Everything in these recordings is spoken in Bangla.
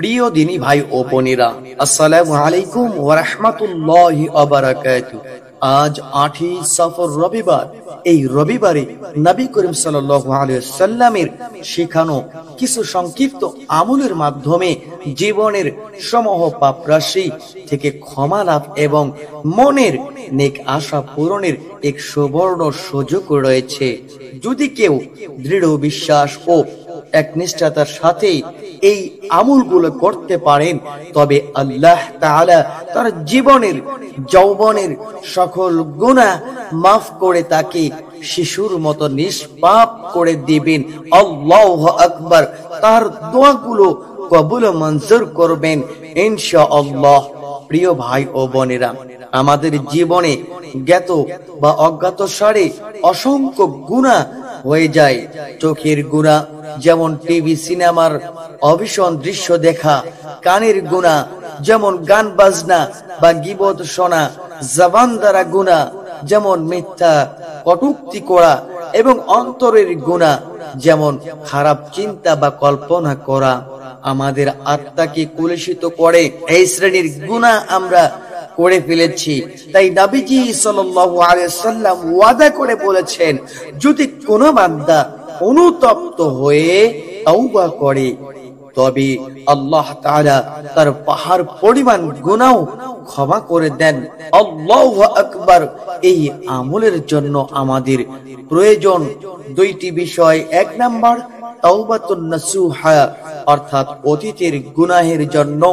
প্রিয় দিনী ভাই ও বোনেরা, আসসালামু আলাইকুম ওয়া রাহমাতুল্লাহি ওয়া বারাকাতুহু। আজ 8ই সফর রবিবার। এই রবিবারে নবী করিম সাল্লাল্লাহু আলাইহি ওয়াসাল্লামের শেখানো কিছু সংক্ষিপ্ত আমলের মাধ্যমে জীবনের সমূহ পাপরাশি থেকে ক্ষমা লাভ এবং মনের নেক আশা পূরণের এক সুবর্ণ সুযোগ রয়েছে। যদি কেউ দৃঢ় বিশ্বাস ও একনিষ্ঠতার সাথে এই আমলগুলো করতে পারেন, তবে আল্লাহ তাআলা তার জীবনের যৌবনের সকল গুনাহ মাফ করে তাকে শিশুর মতো নিষ্পাপ করে দিবেন। আল্লাহু আকবার। তার দোয়াগুলো কবুল মঞ্জুর করবেন ইনশাআল্লাহ। প্রিয় ভাই ও বোনেরা, আমাদের জীবনে জ্ঞাত বা অজ্ঞাত সারে অসংখ্য গুনাহ হয়ে যায়। চোখের গুনাহ, যেমন টিভি সিনেমার অভীষণ দৃশ্য দেখা; কানের গুনাহ, যেমন গান বাজনা বা গীবত শোনা; জবান দ্বারা গুনাহ, যেমন মিথ্যা কটূক্তি করা; এবং অন্তরের গুনাহ, যেমন খারাপ চিন্তা বা কল্পনা করা। আমাদের আত্মাকে কলুষিত করে এই শ্রেণীর গুনাহ আমরা করে ফেলেছি। তাই নবীজি সাল্লাল্লাহু আলাইহি ওয়াসাল্লাম ওয়াদা করে বলেছেন, যদি কোনো বান্দা অনুতপ্ত হয়ে তওবা করে, তবে আল্লাহ তাআলা তার পাহাড় পরিমাণ গুনাহ ক্ষমা করে দেন। আল্লাহু আকবার। এই আমলের জন্য আমাদের প্রয়োজন দুইটি বিষয়। এক নাম্বার, তাওবাতুন নাসুহা, অর্থাৎ অতীতের গুনাহের জন্য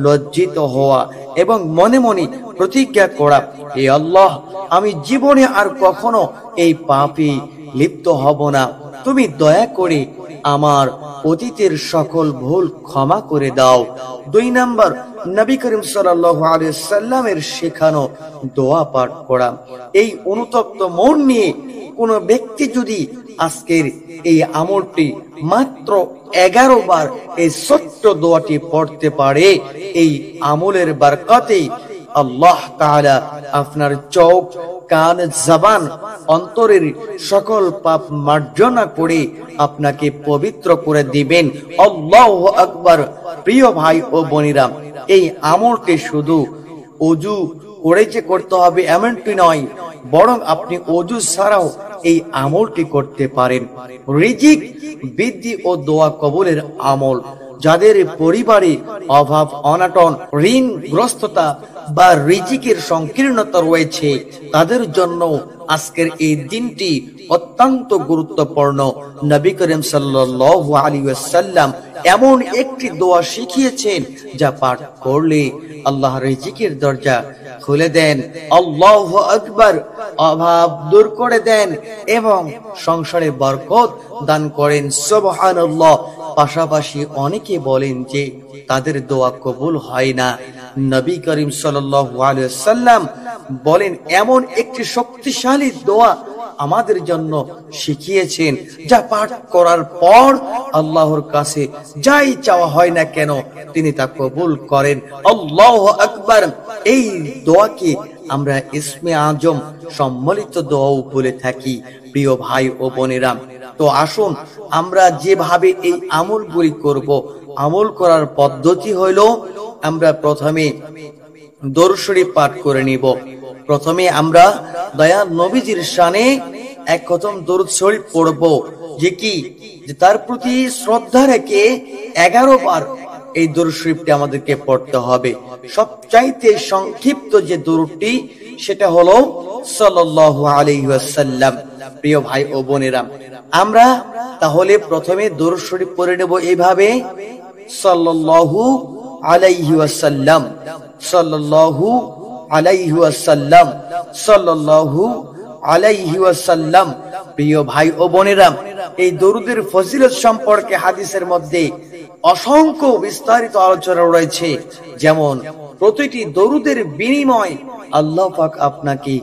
লজ্জিত হওয়া এবং মনে মনে প্রতিজ্ঞা করা, হে আল্লাহ, আমি জীবনে আর কখনো এই পাপে লিপ্ত হব না। তুমি দয়া করে আমার অতীতের সকল ভুল ক্ষমা করে দাও। দুই নাম্বার, নবী করিম সাল্লাল্লাহু আলাইহি ওয়াসাল্লামের শেখানো দোয়া পাঠ করা। এই অনুতপ্ত মন নিয়ে কোন ব্যক্তি যদি আজকের এই আমলটি মাত্র 11 বার এই ছোট্ট দোয়াটি পড়তে পারে, এই আমলের বরকতে আল্লাহ তাআলা আপনার চোখ, কান, জবান, অন্তরের সকল পাপ মার্জনা করে আপনাকে পবিত্র করে দিবেন। আল্লাহু আকবার। প্রিয় ভাই ও বোনেরা, এই আমলটি শুধু ওযু করে যে করতে হবে এমনটি নয়, বরং আপনি ওযু ছাড়াও এই আমলটি করতে পারেন। রিজিক বৃদ্ধি ও দোয়া কবুলের আমল। যাদের পরিবারে অভাব অনাটন, ঋণগ্রস্ততা বা রিজিকের সংকীর্ণতা রয়েছে, তাদের জন্য আজকের এই দিনটি অত্যন্ত গুরুত্বপূর্ণ। নবী করিম সাল্লাল্লাহু আলাইহি ওয়াসাল্লাম এমন একটি দোয়া শিখিয়েছেন, যা পাঠ করলে আল্লাহ রিজিকের দরজা খুলে দেন। আল্লাহু আকবার। অভাব দূর করে দেন এবং সংসারে বরকত দান করেন। সুবহানাল্লাহ। পাশাপাশি অনেকে বলেন যে তাদের দোয়া কবুল হয় না। নবী করিম সাল্লাল্লাহু আলাইহি ওয়াসাল্লাম বলেন, এমন একটি শক্তিশালী দোয়া আমাদের জন্য শিখিয়েছেন, যা পাঠ করার পর আল্লাহর কাছে যাই চাওয়া হয় না কেন, তিনি তা কবুল করেন। আল্লাহু আকবার। এই দোয়াকে আমরা ইসমে আজম সম্মিলিত দোয়াও বলে থাকি। প্রিয় ভাই ও বোনেরা, তো আসুন আমরা যেভাবে এই আমলগুলি করব, আমল করার পদ্ধতি হইল, আমরা প্রথমে দরুদ শরীফ পাঠ করে নিব। প্রথমে আমরা দয়াল নবীজির শানে এক খতম দরুদ শরীফ পড়ব, যে কি যে তার প্রতি শ্রদ্ধা রেখে 11 বার এই দরুদ শরীফটি আমাদেরকে পড়তে হবে। সবচাইতে সংক্ষিপ্ত যে দরুদটি, সেটা হলো সাল্লাল্লাহু আলাইহি ওয়াসাল্লাম। প্রিয় ভাই ও বোনেরা, আমরা তাহলে প্রথমে দরুদ শরীফ পড়ে নেব এইভাবে, সাল্লাল্লাহু আলাইহি ওয়াসাল্লাম, সাল্লাল্লাহু আলাইহি ওয়াসাল্লাম, সাল্লাল্লাহু আলাইহি ওয়াসাল্লাম। প্রিয় ভাই ও বোনেরা, এই দরুদের ফজিলত সম্পর্কে হাদিসের মধ্যে অসংখ্য বিস্তারিত আলোচনা রয়েছে। যেমন প্রতিটি দরুদের বিনিময় আল্লাহ পাক আপনাকে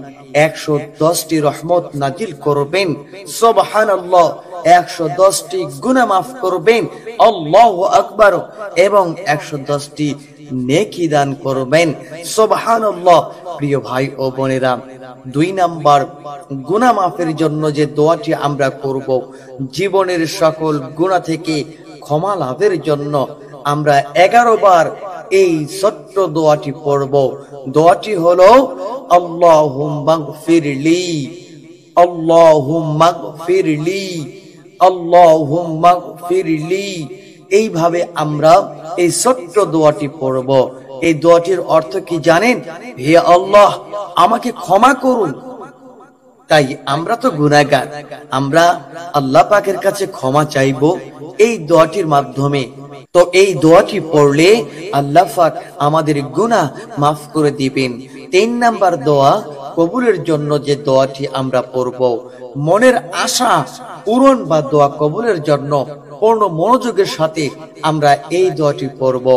110টি রহমত নাজিল করবেন। সুবহানাল্লাহ। 110টি গুনাহ মাফ করবেন। আল্লাহু আকবার। এবং 110টি নেকি দান করবেন। সুবহানাল্লাহ। প্রিয় ভাই ও বোনেরা, 2 নাম্বার, গুনাহ মাফের জন্য যে দোয়াটি আমরা করব, জীবনের সকল গুনাহ থেকে ক্ষমা লাভের জন্য আমরা 11 বার এই ছোট্ট দোয়াটি পড়ব। দোয়াটি হলো আল্লাহুম্মা গফিরলি, আল্লাহুম্মা গফিরলি, আল্লাহুম্মা গফিরলি। এইভাবে আমরা এই ছোট্ট দোয়াটি পড়ব। এই দোয়াটির অর্থ কি জানেন? হে আল্লাহ, আমাকে ক্ষমা করুন। তাই আমরা তো গুনাহগার, আমরা আল্লাহ পাকের কাছে ক্ষমা চাইব এই দোয়াটির মাধ্যমে। তো এই দোয়াটি পড়লে আল্লাহ পাক আমাদের গুনাহ মাফ করে দিবেন। 3 নাম্বার দোয়া কবুলের জন্য যে দোয়াটি আমরা পড়ব, মনের আশা পূরণ বা দোয়া কবুলের জন্য পূর্ণ মনোযোগের সাথে আমরা এই দোয়াটি পড়ব।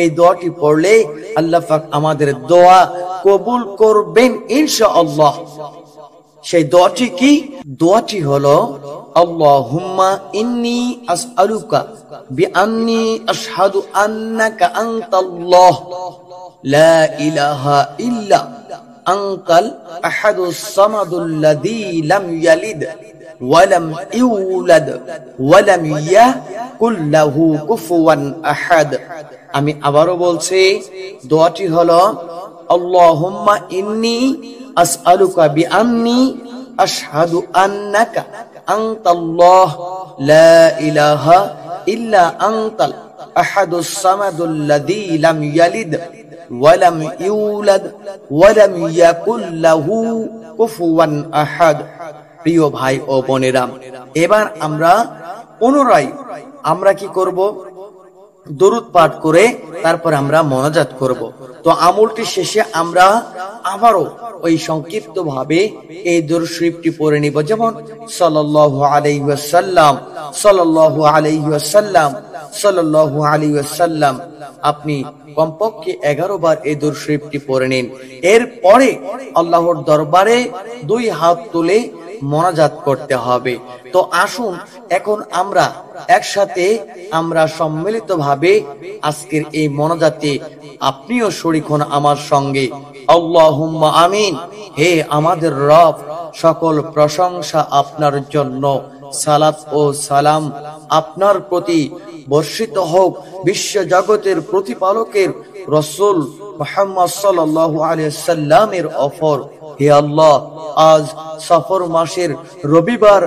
এই দোয়াটি পড়লে আল্লাহ পাক আমাদের দোয়া কবুল করবেন ইনশাআল্লাহ। সেই দোয়াটি কি? দোয়াটি হলো আল্লাহুম্মা ইন্নী আসআলুকা বিআন্নী আশহাদু আন্নাকা আনতাল্লাহ লা ইলাহা ইল্লা আনতাল আহাদুস সামাদুল্লাযী লাম ইয়ালিদ ওয়া লাম ইউলাদ ওয়া লাম ইয়াকুল লাহু কুফুয়ান আহাদ। আমি আবারও বলছি, দোয়াটি হলো আল্লাহুম্মা ইন্নী আসআলুকা বিআন্নী আশহাদু আন্নাকা আনতাল্লাহ লা ইলাহা ইল্লা আনতাল আহাদুস সামাদুল্লাযী লাম ইয়ালিদ ওয়া লাম ইউলাদ ওয়া লাম ইয়াকুল লাহু কুফুয়ান আহাদ। প্রিয় ভাই ও বোনেরা, এবার আমরা পুনরায় আমরা কি করব? দরুদ পাঠ করে তারপর আমরা মোনাজাত করব। তো আমলটি শেষে আমরা আবারও ওই সংক্ষিপ্ত ভাবে এই দরুদ শরীফটি পড়ে নিব, যেমন সাল্লাল্লাহু আলাইহি ওয়াসাল্লাম, সাল্লাল্লাহু আলাইহি ওয়াসাল্লাম, সাল্লাল্লাহু আলাইহি ওয়াসাল্লাম। আপনি কমপক্ষে 11 বার এই দরুদ শরীফটি পড়ে নিন। এরপরে আল্লাহর দরবারে 2 হাত তুলে মোনাজাত করতে হবে। তো আসুন এখন আমরা একসাথে আমরা সম্মিলিতভাবে আজকের এই মোনাজাতে আপনিও শরীক হন আমার সঙ্গে। আল্লাহুম্মা আমিন। হে আমাদের রব, সকল প্রশংসা আপনার জন্য, সালাত ও সালাম আপনার প্রতি বর্ষিত হোক বিশ্ব জগতের প্রতিপালকের রাসূল মুহাম্মদ সাল্লাল্লাহু আলাইহি সাল্লামের ওপর। হে আল্লাহ, আজ সফর মাসের রবিবার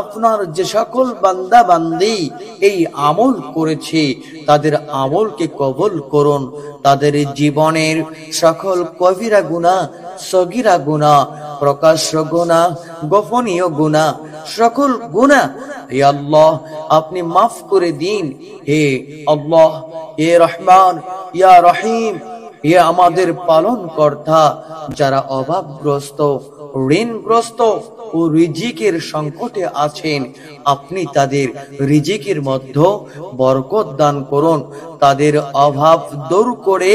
আপনার যে সকল বান্দা বান্দি এই আমল করেছে তাদের আমলকে কবুল করুন। তাদের জীবনের সকল কবিরা গুনাহ, সগীরা গুনাহ, প্রকাশ্য গুনাহ, গোপনীয় গুনাহ, সকল গুনাহ হে আল্লাহ আপনি মাফ করে দিন। হে আল্লাহ, হে রহমান, ইয়া রহিম, হে আমাদের পালন কর্তা, যারা অভাবগ্রস্ত, ঋণগ্রস্ত ও রিজিকের সংকটে আছেন, আপনি তাদের রিজিকের মধ্যে বরকত দান করুন, তাদের অভাব দূর করে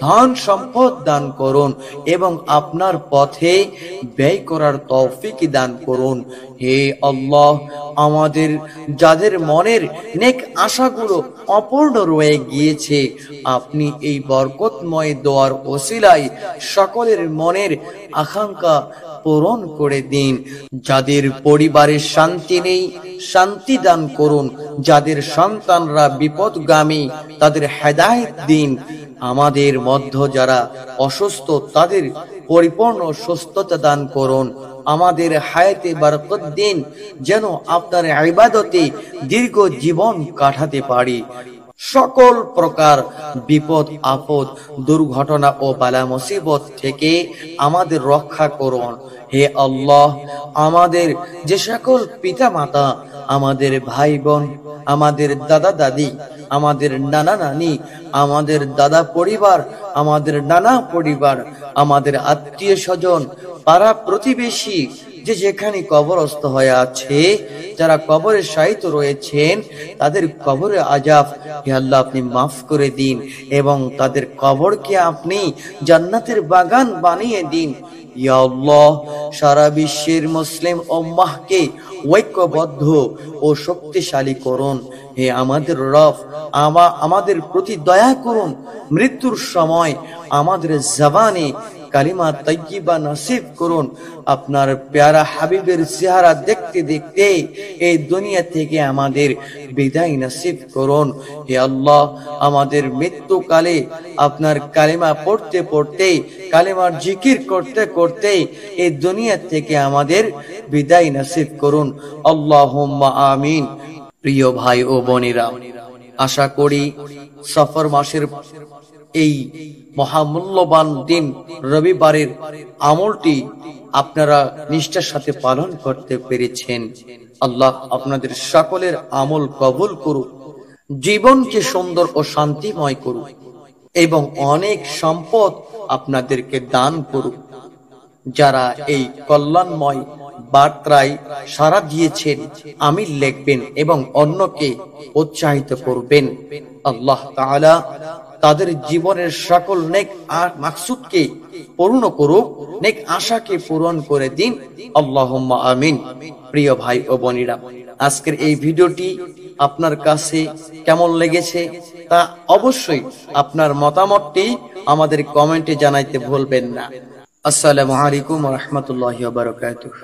ধন সম্পদ দান করুন এবং আপনার পথে ব্যয় করার তৌফিক দান করুন। হে আল্লাহ, আমাদের যাদের মনের নেক আশাগুলো অপূর্ণ রয়ে গিয়েছে, আপনি এই বরকতময় দোয়ার ওসিলায় সকলের মনের আকাঙ্ক্ষা পূরণ করে দিন। যাদের পরিবারে শান্তি নেই, শান্তি দান করুন। যাদের সন্তানরা বিপদগামী, তাদের হেদায়েত দিন। আমাদের মধ্য যারা অসুস্থ, তাদের পরিপূর্ণ সুস্থতা দান করুন। আমাদের হায়াতে বরকত দিন, যেন আপনার ইবাদতে দীর্ঘ জীবন কাটাতে পারি। সকল প্রকার বিপদ আপদ, দুর্ঘটনা ও বালা মুসিবত থেকে আমাদের রক্ষা করুন। হে আল্লাহ, আমাদের যে সকল পিতা মাতা, আমাদের ভাই বোন, আমাদের দাদা দাদি, আমাদের নানা নানি, আমাদের দাদা পরিবার, আমাদের নানা পরিবার, আমাদের আত্মীয় স্বজন, পাড়া প্রতিবেশী যে যেখানে কবরস্থ হয়ে আছে, যারা কবরে শায়িত রয়েছেন, তাদের কবরে আযাব হে আল্লাহ আপনি মাফ করে দিন এবং তাদের কবরকে আপনি জান্নাতের বাগান বানিয়ে দিন। ইয়া আল্লাহ, সারা বিশ্বের মুসলিম উম্মাহকে ঐক্যবদ্ধ ও শক্তিশালী করুন। হে আমাদের রব, আমাদের প্রতি দয়া করুন। মৃত্যুর সময় আমাদের জবানে কালিমা তাইয়্যিবা নসিব করুন। আপনার প্যারা হাবিবের চেহারা দেখতে দেখতে এই দুনিয়া থেকে আমাদের বিদায় নসিব করুন। হে আল্লাহ, আমাদের মৃত্যুকালে আপনার কালিমা পড়তে পড়তে, কালিমার জিকির করতে করতে এই দুনিয়া থেকে আমাদের বিদায় নসিব করুন। আল্লাহুম্মা আমিন। প্রিয় ভাই ও বোনেরা, আশা করি সফর মাসের এই মহামূল্যবান দিন রবিবারের আমলটি আপনারা নিষ্ঠার সাথে পালন করতে পেরেছেন। আল্লাহ আপনাদের সকলের আমল কবুল করুক, জীবনকে সুন্দর ও শান্তিময় করুক এবং অনেক সম্পদ আপনাদেরকে দান করুক। যারা এই কল্যাণময় বার্তায় সাড়া দিয়েছেন, আমিন লিখবেন এবং অন্যকে উৎসাহিত করবেন, আল্লাহ তাআলা তাদের জীবনের সকল নেক মাকসুদকে পূর্ণ করুক, নেক আশাকে পূরণ করে দিন। আল্লাহুম্মা আমিন। প্রিয় ভাই ও বোনেরা, আজকের এই ভিডিওটি আপনার কাছে কেমন লেগেছে তা অবশ্যই আপনার মতামতটি আমাদের কমেন্টে জানাইতে ভুলবেন না। আসসালামু আলাইকুম ওয়া রাহমাতুল্লাহি ওয়া বারাকাতুহু।